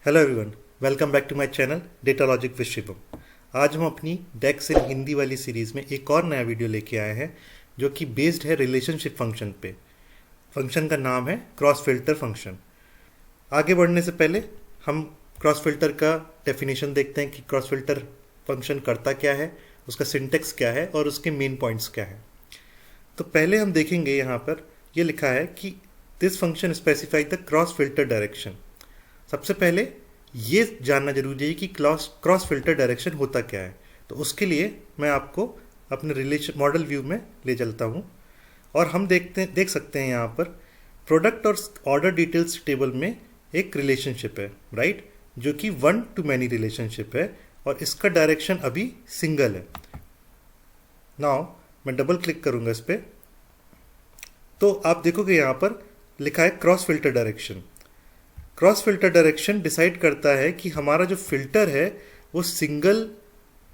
Hello everyone, welcome back to my channel data logic with Shivam. आज हम अपनी डेक्स इन हिंदी वाली सीरीज़ में एक और नया वीडियो लेके आए हैं जो कि बेस्ड है रिलेशनशिप फंक्शन पे। फंक्शन का नाम है क्रॉस फिल्टर फंक्शन। आगे बढ़ने से पहले हम क्रॉस फिल्टर का डेफिनेशन देखते हैं कि क्रॉस फिल्टर फंक्शन करता क्या है, उसका सिंटेक्स क्या है और उसके मेन पॉइंट्स क्या है। तो पहले हम देखेंगे यहाँ पर ये लिखा है कि this function specify the cross filter direction. सबसे पहले ये जानना जरूरी है कि क्रॉस फिल्टर डायरेक्शन होता क्या है। तो उसके लिए मैं आपको अपने रिलेशन मॉडल व्यू में ले चलता हूँ और हम देख सकते हैं यहाँ पर प्रोडक्ट और ऑर्डर डिटेल्स टेबल में एक रिलेशनशिप है, राइट, जो कि 1 to many रिलेशनशिप है और इसका डायरेक्शन अभी सिंगल है। नाउ मैं डबल क्लिक करूँगा इस पर तो आप देखोगे यहाँ पर लिखा है cross filter direction. Cross filter direction decide करता है कि हमारा जो फिल्टर है वो सिंगल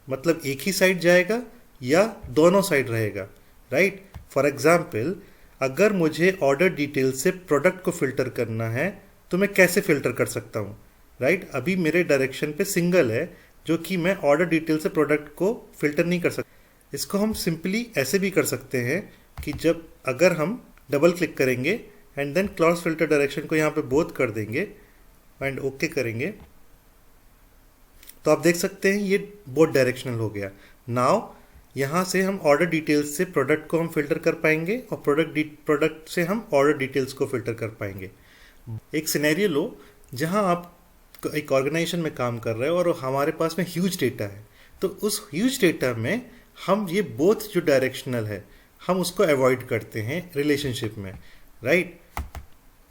मतलब एक ही साइड जाएगा या दोनों साइड रहेगा, राइट। फॉर एग्जाम्पल, अगर मुझे ऑर्डर डिटेल से प्रोडक्ट को फिल्टर करना है तो मैं कैसे फिल्टर कर सकता हूँ, राइट। अभी मेरे डायरेक्शन पे सिंगल है जो कि मैं ऑर्डर डिटेल से प्रोडक्ट को फिल्टर नहीं कर सकता। इसको हम सिंपली ऐसे भी कर सकते हैं कि जब अगर हम डबल क्लिक करेंगे and then cross filter direction को यहाँ पे बोथ कर देंगे एंड ओके करेंगे तो आप देख सकते हैं ये बोथ डायरेक्शनल हो गया। नाउ यहाँ से हम ऑर्डर डिटेल्स से प्रोडक्ट को हम फिल्टर कर पाएंगे और प्रोडक्ट से हम ऑर्डर डिटेल्स को फिल्टर कर पाएंगे। एक सिनेरियो लो जहाँ आप एक ऑर्गेनाइजेशन में काम कर रहे हो और हमारे पास में ह्यूज डेटा है, तो उस ह्यूज डेटा में हम ये बोथ जो डायरेक्शनल है हम उसको अवॉइड करते हैं रिलेशनशिप में, राइट।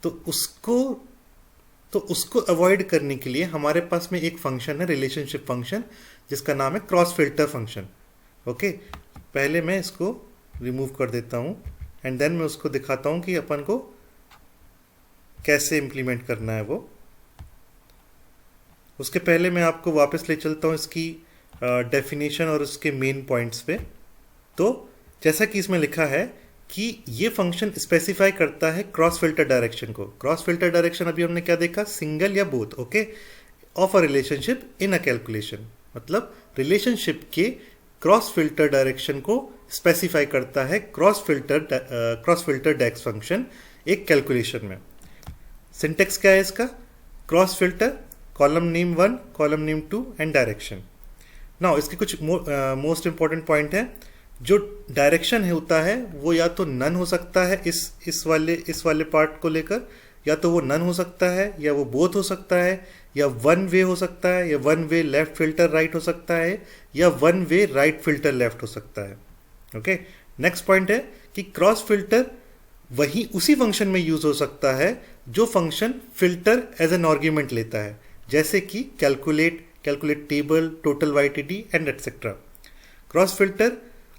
तो उसको अवॉइड करने के लिए हमारे पास में एक फंक्शन है रिलेशनशिप फंक्शन जिसका नाम है क्रॉस फिल्टर फंक्शन। ओके, पहले मैं इसको रिमूव कर देता हूँ एंड देन मैं उसको दिखाता हूँ कि अपन को कैसे इम्प्लीमेंट करना है वो। उसके पहले मैं आपको वापस ले चलता हूँ इसकी डेफिनेशन और उसके मेन पॉइंट्स पे। तो जैसा कि इसमें लिखा है कि ये फंक्शन स्पेसिफाई करता है क्रॉस फिल्टर डायरेक्शन को। क्रॉस फिल्टर डायरेक्शन अभी हमने क्या देखा, सिंगल या both, okay, of a relationship in a calculation. मतलब रिलेशनशिप के क्रॉस फिल्टर डायरेक्शन को स्पेसिफाई करता है क्रॉस फिल्टर डेक्स फंक्शन एक कैलकुलेशन में। सिंटेक्स क्या है इसका, cross filter column name 1 column name 2 and direction. Now इसके कुछ मोस्ट इंपॉर्टेंट पॉइंट है। जो डायरेक्शन है होता है वो या तो नन हो सकता है इस वाले पार्ट को लेकर, या तो वो नन हो सकता है या वो बोथ हो सकता है, या वन वे हो सकता है, या one way left filter right हो सकता है, या one way right filter left हो सकता है। ओके, नेक्स्ट पॉइंट है कि क्रॉस फिल्टर वही उसी फंक्शन में यूज हो सकता है जो function filter as an argument लेता है, जैसे कि calculate table, total YTD and etcetera. Cross filter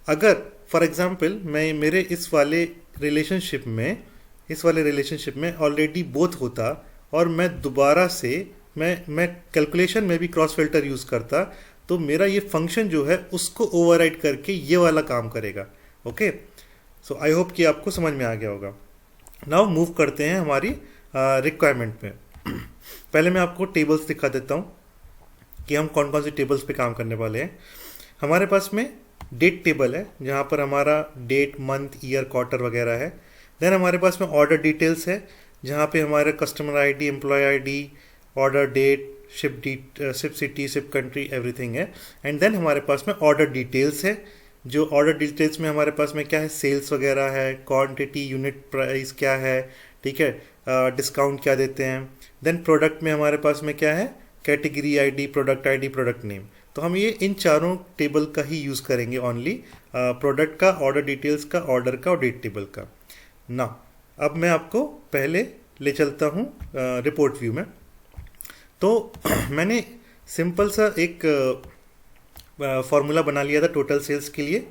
अगर फॉर एग्जाम्पल मैं मेरे इस वाले रिलेशनशिप में ऑलरेडी बोथ होता और मैं दोबारा से मैं कैलकुलेशन में भी क्रॉस फिल्टर यूज़ करता तो मेरा ये फंक्शन जो है उसको ओवरराइड करके ये वाला काम करेगा। ओके, सो आई होप कि आपको समझ में आ गया होगा। नाउ मूव करते हैं हमारी रिक्वायरमेंट में। पहले मैं आपको टेबल्स दिखा देता हूँ कि हम कौन कौन सी टेबल्स पे काम करने वाले हैं। हमारे पास में डेट टेबल है जहाँ पर हमारा डेट, मंथ, ईयर, क्वार्टर वगैरह है। देन हमारे पास में ऑर्डर डिटेल्स है जहाँ पे हमारा customer ID, employee ID, order date, ship city, ship country, everything है। एंड देन हमारे पास में ऑर्डर डिटेल्स है। जो ऑर्डर डिटेल्स में हमारे पास में क्या है, सेल्स वगैरह है, क्वांटिटी, यूनिट प्राइस क्या है, ठीक है, डिस्काउंट क्या देते हैं। देन प्रोडक्ट में हमारे पास में क्या है, कैटेगरी आईडी, प्रोडक्ट नेम। तो हम ये इन चारों टेबल का ही यूज़ करेंगे ओनली, प्रोडक्ट का, ऑर्डर डिटेल्स का, ऑर्डर का और डेट टेबल का। ना अब मैं आपको पहले ले चलता हूँ रिपोर्ट व्यू में। तो मैंने सिंपल सा एक फॉर्मूला बना लिया था टोटल सेल्स के लिए।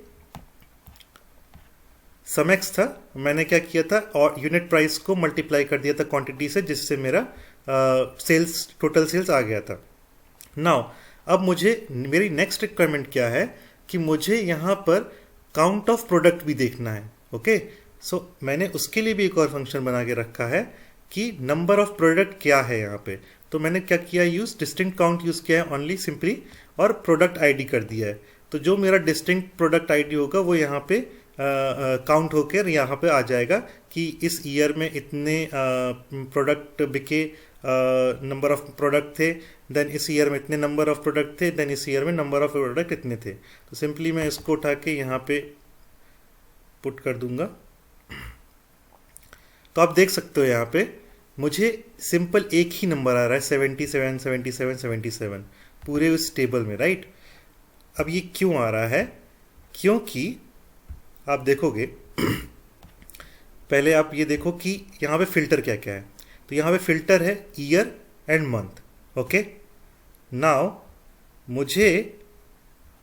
सम एक्स था, मैंने क्या किया था और यूनिट प्राइस को मल्टीप्लाई कर दिया था क्वांटिटी से, जिससे मेरा टोटल सेल्स आ गया था। नाउ अब मेरी नेक्स्ट रिक्वायरमेंट क्या है कि मुझे यहाँ पर काउंट ऑफ प्रोडक्ट भी देखना है। ओके, सो मैंने उसके लिए भी एक और फंक्शन बना के रखा है कि नंबर ऑफ प्रोडक्ट क्या है यहाँ पे। तो मैंने क्या किया, यूज़ डिस्टिंक्ट काउंट यूज़ किया है ओनली सिंपली, और प्रोडक्ट आईडी कर दिया है। तो जो मेरा डिस्टिंक्ट प्रोडक्ट आईडी होगा वो यहाँ पे काउंट होकर यहाँ पे आ जाएगा कि इस ईयर में इतने प्रोडक्ट बिके, नंबर ऑफ प्रोडक्ट थे, देन इस ईयर में इतने नंबर ऑफ प्रोडक्ट थे, देन इस ईयर में नंबर ऑफ प्रोडक्ट इतने थे। तो सिंपली मैं इसको उठा के यहाँ पे पुट कर दूंगा। तो आप देख सकते हो यहाँ पे मुझे सिंपल एक ही नंबर आ रहा है 77 77 77 पूरे उस टेबल में, राइट। अब ये क्यों आ रहा है, क्योंकि आप देखोगे पहले आप ये देखो कि यहाँ पे फिल्टर क्या क्या है। तो यहाँ पे फिल्टर है year and month, okay. Now मुझे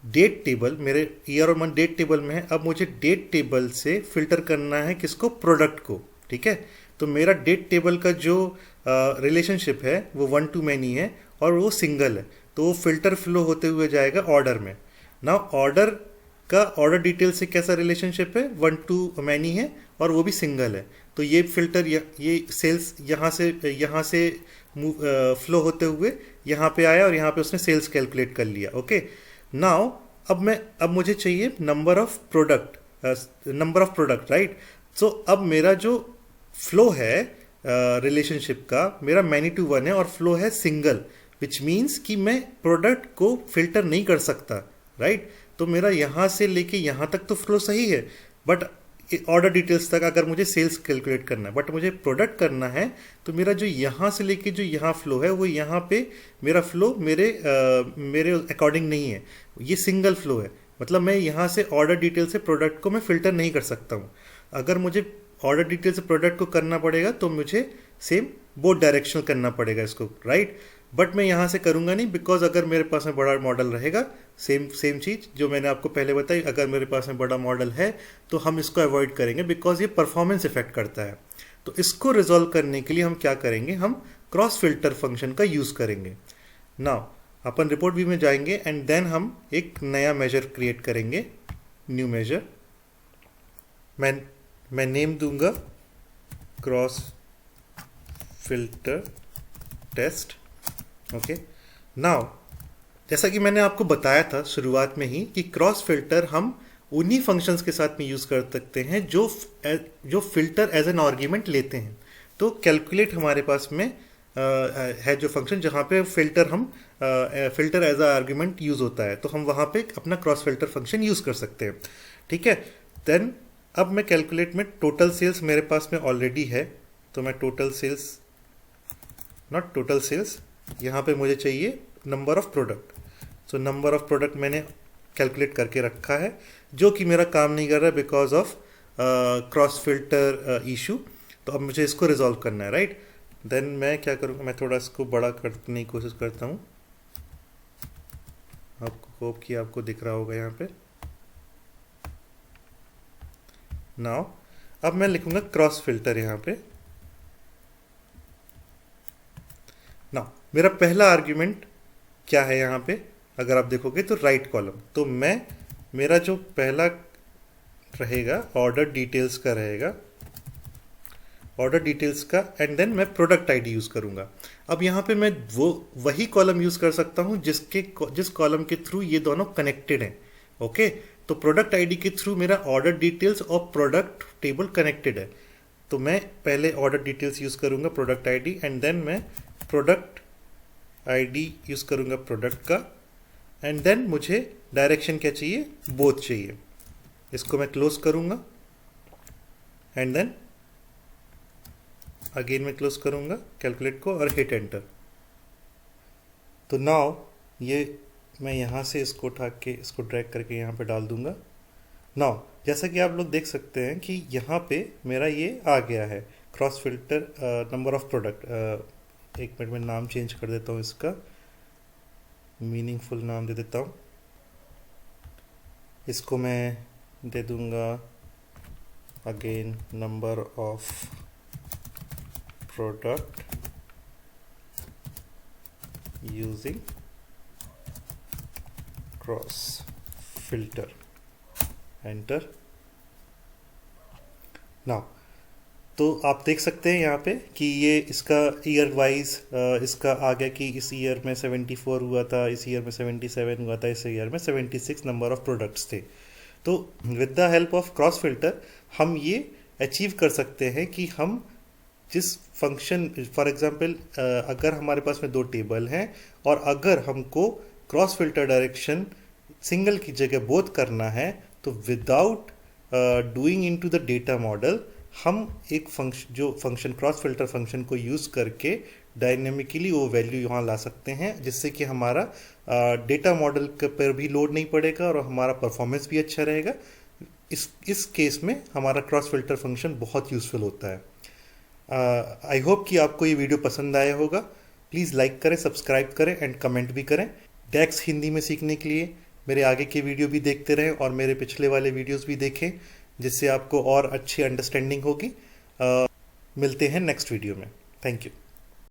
डेट टेबल, मेरे ईयर और मंथ डेट टेबल में है, अब मुझे डेट टेबल से फिल्टर करना है किसको, प्रोडक्ट को, ठीक है। तो मेरा डेट टेबल का जो रिलेशनशिप है वो 1 to many है और वो सिंगल है, तो वो फिल्टर फ्लो होते हुए जाएगा ऑर्डर में। ना ऑर्डर का ऑर्डर डिटेल से कैसा रिलेशनशिप है, 1 to many है और वो भी सिंगल है। तो ये फिल्टर ये सेल्स यहाँ से फ्लो होते हुए यहाँ पे आया और यहाँ पे उसने सेल्स कैलकुलेट कर लिया, ओके। नाउ अब मुझे चाहिए नंबर ऑफ प्रोडक्ट, राइट। सो अब मेरा जो फ्लो है रिलेशनशिप का, मेरा मैनी टू वन है और फ्लो है सिंगल, विच मीन्स कि मैं प्रोडक्ट को फिल्टर नहीं कर सकता, राइट। तो मेरा यहाँ से लेके यहाँ तक तो फ्लो सही है, बट ऑर्डर डिटेल्स तक अगर मुझे सेल्स कैलकुलेट करना है, बट मुझे प्रोडक्ट करना है, तो मेरा जो यहाँ से लेके जो यहाँ फ्लो है वो यहाँ पे मेरा फ्लो मेरे अकॉर्डिंग नहीं है, ये सिंगल फ्लो है। मतलब मैं यहाँ से ऑर्डर डिटेल से प्रोडक्ट को मैं फिल्टर नहीं कर सकता हूँ। अगर मुझे ऑर्डर डिटेल से प्रोडक्ट को करना पड़ेगा तो मुझे सेम बोथ डायरेक्शनल करना पड़ेगा इसको, राइट। बट मैं यहाँ से करूँगा नहीं, बिकॉज अगर मेरे पास में बड़ा मॉडल रहेगा, सेम चीज़ जो मैंने आपको पहले बताई, अगर मेरे पास में बड़ा मॉडल है तो हम इसको अवॉइड करेंगे बिकॉज ये परफॉर्मेंस इफेक्ट करता है। तो इसको रिजॉल्व करने के लिए हम क्या करेंगे, हम क्रॉस फिल्टर फंक्शन का यूज़ करेंगे। नाउ अपन रिपोर्ट व्यू में जाएंगे एंड देन हम एक नया मेजर क्रिएट करेंगे, न्यू मेजर। मैं नेम दूंगा cross filter test, okay. Now जैसा कि मैंने आपको बताया था शुरुआत में ही कि क्रॉस फिल्टर हम उन्हीं फंक्शंस के साथ में यूज़ कर सकते हैं जो फिल्टर एज एन आर्ग्यूमेंट लेते हैं। तो कैलकुलेट हमारे पास में है जो फंक्शन जहाँ पे filter as a argument use होता है, तो हम वहाँ पे अपना क्रॉस फिल्टर फंक्शन यूज़ कर सकते हैं, ठीक है। देन अब मैं कैलकुलेट में टोटल सेल्स मेरे पास में ऑलरेडी है, तो मैं टोटल सेल्स यहाँ पे मुझे चाहिए number of product. So number of product मैंने कैलकुलेट करके रखा है, जो कि मेरा काम नहीं कर रहा है because of cross filter issue. तो अब मुझे इसको रिजॉल्व करना है, राइट। देन मैं क्या करूँगा, मैं थोड़ा इसको बड़ा करने की कोशिश करता हूँ। आपको होप कि आपको दिख रहा होगा यहाँ पे। नाउ अब मैं लिखूंगा क्रॉस फिल्टर यहाँ पे। नाउ मेरा पहला आर्ग्यूमेंट क्या है यहाँ पे, अगर आप देखोगे तो राइट कॉलम। तो मेरा जो पहला रहेगा ऑर्डर डिटेल्स का रहेगा, ऑर्डर डिटेल्स का, एंड देन मैं प्रोडक्ट आईडी यूज़ करूँगा। अब यहाँ पे मैं वही कॉलम यूज़ कर सकता हूँ जिस कॉलम के थ्रू ये दोनों कनेक्टेड हैं, ओके। तो प्रोडक्ट आईडी के थ्रू मेरा ऑर्डर डिटेल्स और प्रोडक्ट टेबल कनेक्टेड है, तो मैं पहले ऑर्डर डिटेल्स यूज़ करूँगा प्रोडक्ट आईडी, एंड देन मैं प्रोडक्ट आईडी यूज़ करूँगा प्रोडक्ट का, एंड देन मुझे डायरेक्शन क्या चाहिए, बोथ चाहिए। इसको मैं क्लोज करूँगा एंड देन अगेन मैं क्लोज करूँगा कैलकुलेट को और हिट एंटर। तो नाउ ये मैं यहाँ से इसको उठा के इसको ड्रैग करके यहाँ पे डाल दूँगा। नाउ जैसा कि आप लोग देख सकते हैं कि यहाँ पे मेरा ये आ गया है cross filter number of product. एक मिनट में नाम चेंज कर देता हूँ, इसका मीनिंगफुल नाम दे देता हूँ। इसको मैं दे दूँगा again number of product using cross filter, enter. Now तो आप देख सकते हैं यहाँ पे कि ये इसका ईयर वाइज इसका आ गया कि इस ईयर में 74 हुआ था, इस ईयर में 77 हुआ था, इस ईयर में 76 नंबर ऑफ प्रोडक्ट्स थे। तो with the help of cross filter हम ये अचीव कर सकते हैं कि हम जिस फंक्शन, फॉर एग्जांपल अगर हमारे पास में दो टेबल हैं और अगर हमको क्रॉस फिल्टर डायरेक्शन सिंगल की जगह बोथ करना है, तो without doing into the data model हम एक फंक्शन, जो फंक्शन क्रॉस फिल्टर फंक्शन को यूज़ करके डायनेमिकली वो वैल्यू यहाँ ला सकते हैं, जिससे कि हमारा डेटा मॉडल पर भी लोड नहीं पड़ेगा और हमारा परफॉर्मेंस भी अच्छा रहेगा। इस केस में हमारा क्रॉस फिल्टर फंक्शन बहुत यूज़फुल होता है। आई होप कि आपको ये वीडियो पसंद आया होगा। प्लीज़ लाइक करें, सब्सक्राइब करें एंड कमेंट भी करें। डेक्स हिंदी में सीखने के लिए मेरे आगे के वीडियो भी देखते रहें और मेरे पिछले वाले वीडियोस भी देखें, जिससे आपको और अच्छी अंडरस्टैंडिंग होगी। मिलते हैं नेक्स्ट वीडियो में। Thank you.